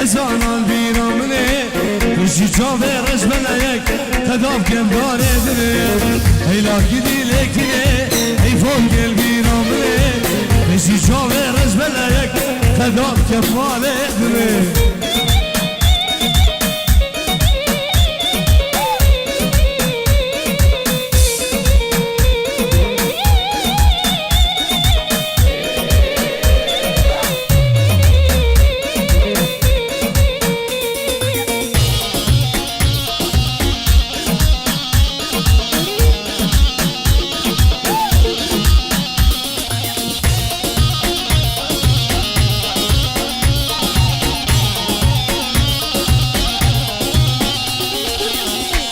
هزان البيرامني تشي شافي رجبلك خداف كمداني دري هيلا كدي لكني هي فوق البيرامني تشي شافي رجبلك خداف كمداني دري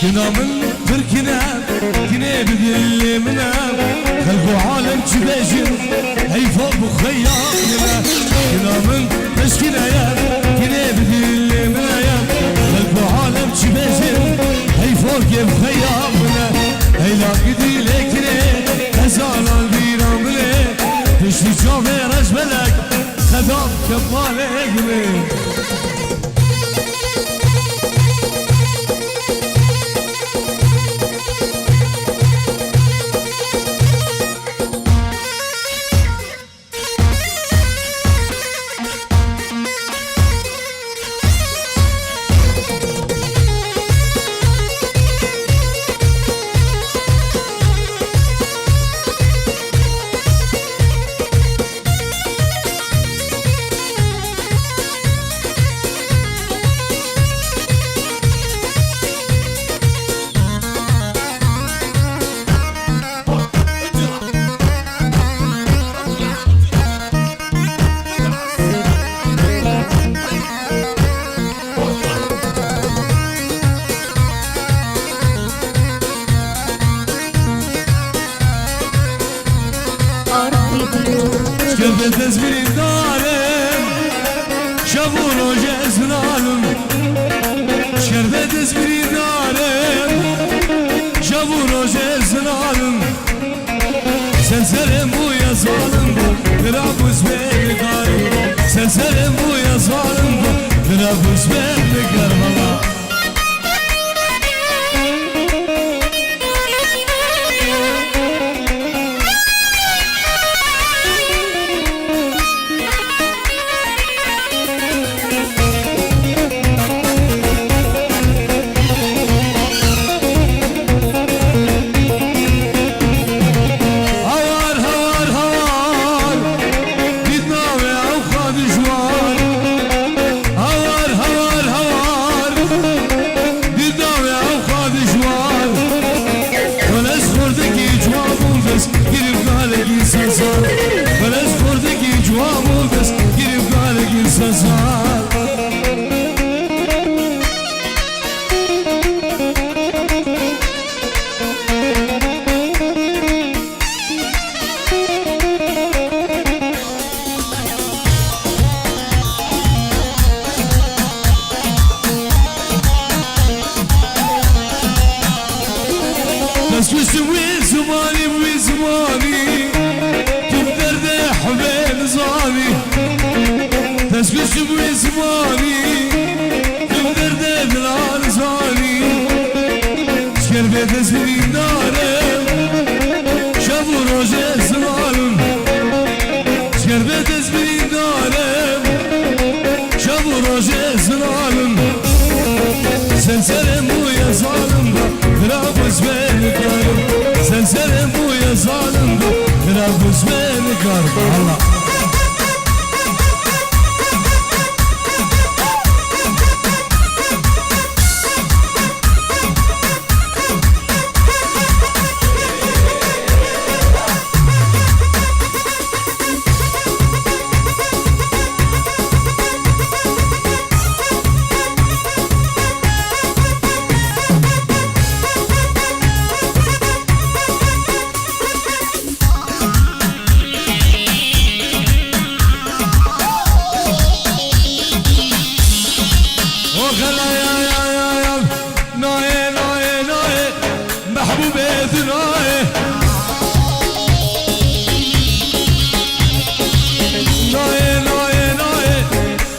كنا من تركنا كنا بدل منا خلقوا عالم تباشر هي فوق بخيامنا كنا من تشكينا يا كنا بدل منا يا خلقوا عالم تباشر هي فوق بخيامنا هي لا قدي لكنا هزال البيرامنا تشتي شافي رجبلك خدام كمالك من شبه تزبير دارم شبو روجه زنالم شبه تزبير دارم شبو روجه زنالم سنسرم بو يا ظالم درابوز بيقارم سنسرم بو يا ظالم درابوز بيقارم الله بلاش خوردگی جوامو بس گیریم کارگی سزار بس وزماني وزماني تسكش بزماني تقدر دلال زاني شكر بتسبيل دارم شابو روجه زمانم شكر بتسبيل دارم شابو روجه زمانم سنسرم بو يا ظالم رابوز بنكارم سنسرم بو يا ظالم رابوز بنكارم الله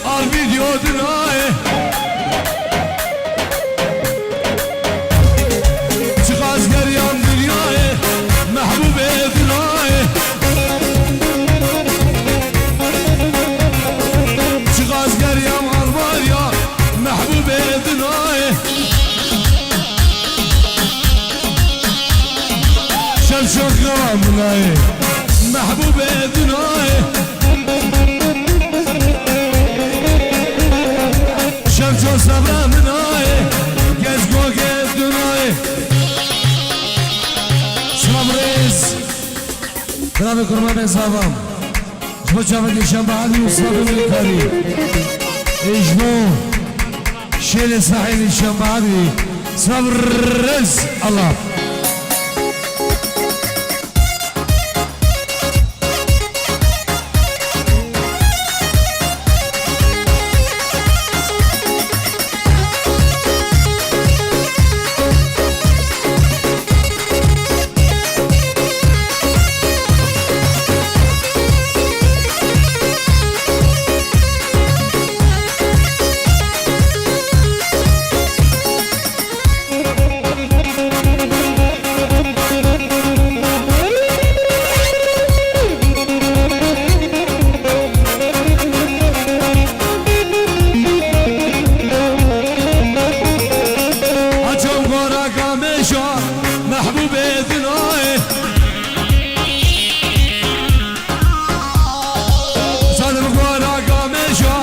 Al video منای محبوب دنای شمچو صبر منای گزگو دنای صبرز برای کرمان صاحبم جبو چاوندی شنبه علی و صاحب ملکاری اجمو شیل ساحل شنبه علی صبرز الله محبوب دنای صادم گوارا قامشا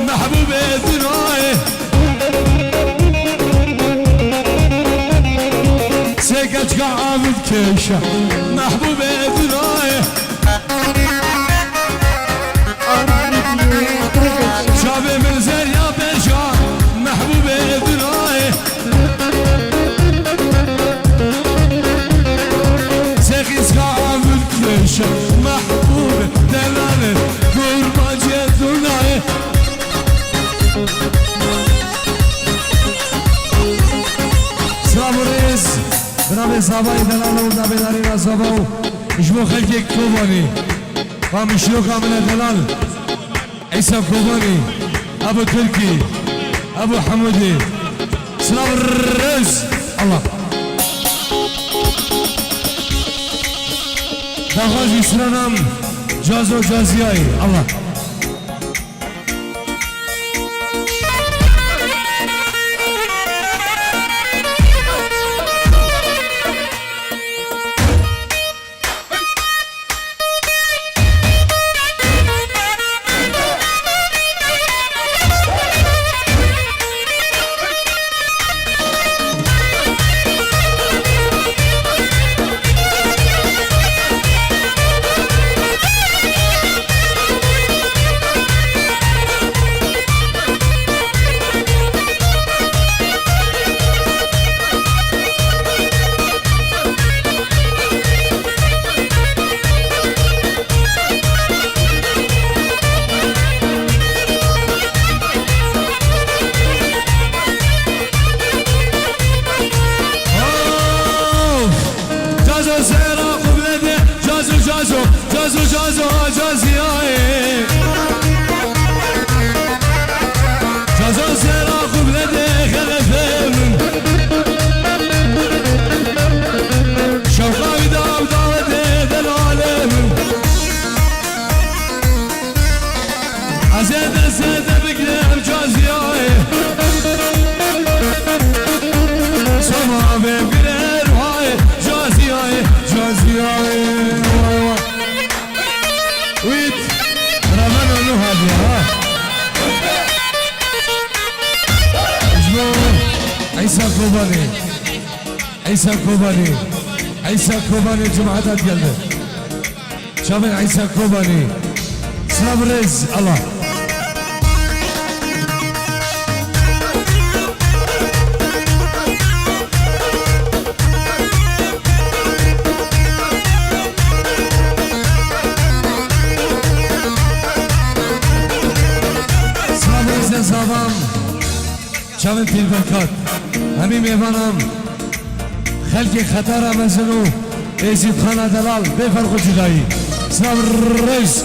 محبوب دنای سيكت قاعد كيشا محبوب دنای شابي من زريا بيشا محبوب دنای محبوب دلال قرباجه دنای صبرز برای زبای دلال و دبیداری را زباو اجمو خلقی کوبانی فامشیو کامل دلال عیسا کوبانی ابو ترکی ابو حمودی صبرز الله دغاز اسرانم جاز و جازیای الله جازو جازو جازیای جازو سرا خوب نده خلفه من شوقاوی دام داوده دلاله من عزیده سده بگرم جازیای سما بگرر های جازیای جازیای ويت رمان ونوها بيها اجمعوا عيسى كوباني عيسى كوباني عيسى كوباني جمعتها قلبه شامل عيسى كوباني صبرز الله زبان چاوین پیر برکات همین میوانم خلق خطر مزنو ایزید خانه دلال بفرق و جدایی صبر رئیس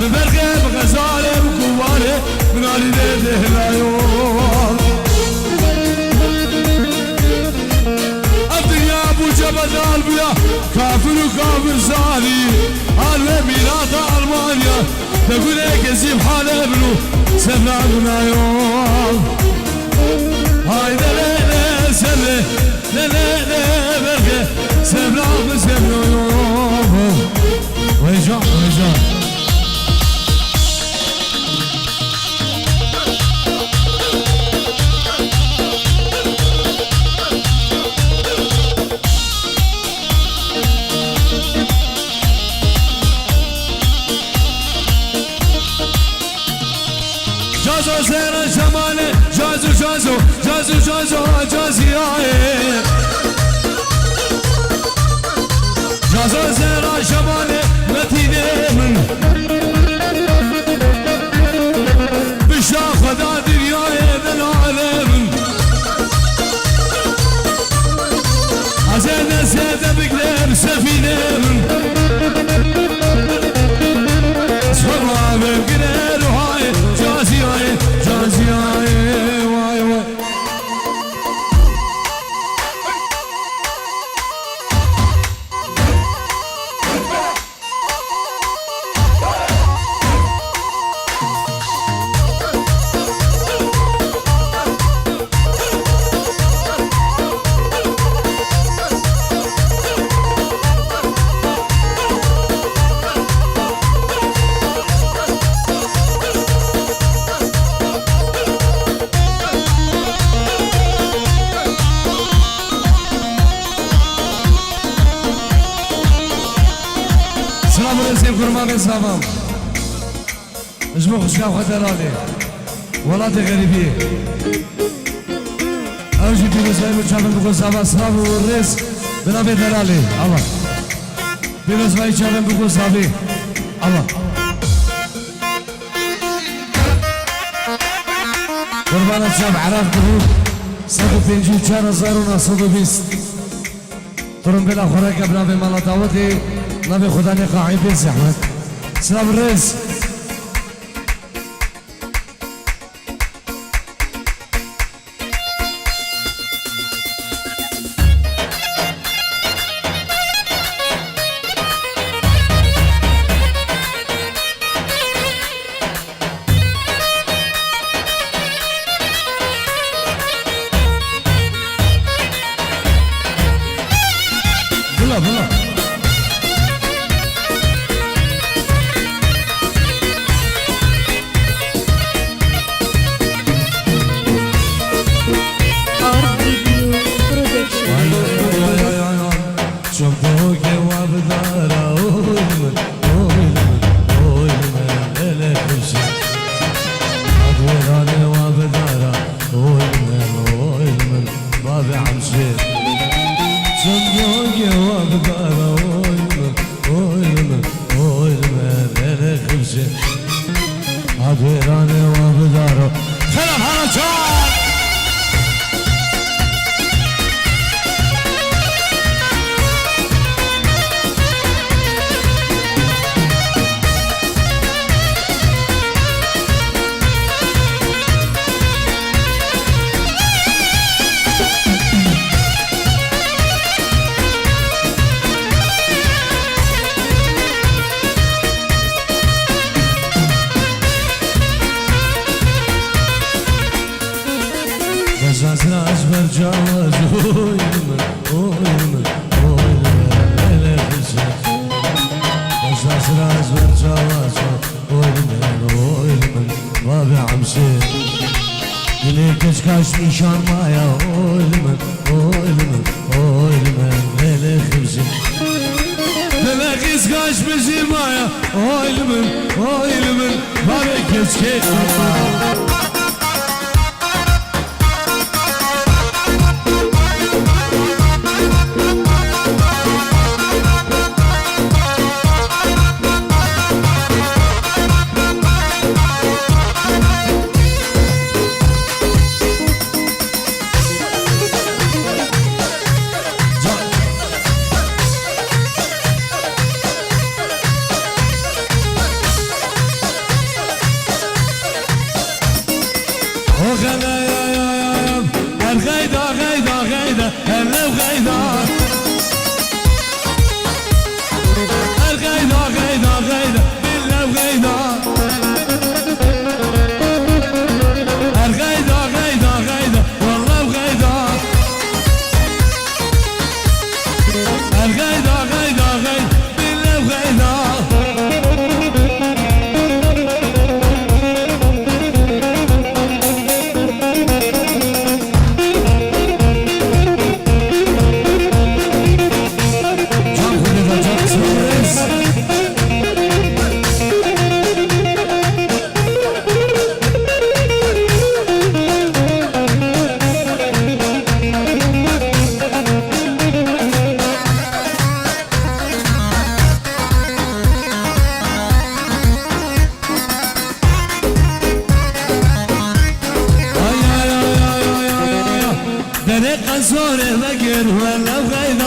ببرقه بغزاله بكواره من علي ده العيون الدنيا ابو جبل قلبيا كافر وكافر زالي قلبي ميلاد المانيا تقول لك يزيب حال ابنه سفنا من عيون هاي لا لا لا سفنا لا لا لا برقه سفنا بسفنا يوم ويجا ويجا جازو زير شمالي جازو جازو جازو جازو جازي جازو زير شمالي متيني من بشاف دا دنياي للعالم عزينا سيدة بقلب سفينة من صبرا بقلب وهاي جازي جازي واي واي فرمان سلام اجمع خشكا وخدرالي ولاد غريبي اوجي بيروز باي مچابن بكو سابا سلام والرئيس بنابي درالي الله بيروز باي چابن بكو سابي الله قربان الشعب عراق دهود 154,920 طرم بلا خوراك بنابي مالا داودي نبي خداني قاعد بيز احمد سلام الرئيس بلا بلا كشكاش نشان مايا اولمن اولمن اولمن ليلة خبزي ليلة كشكاش بزي مايا اولمن اولمن بابي كشكي قصور بقر ولا غير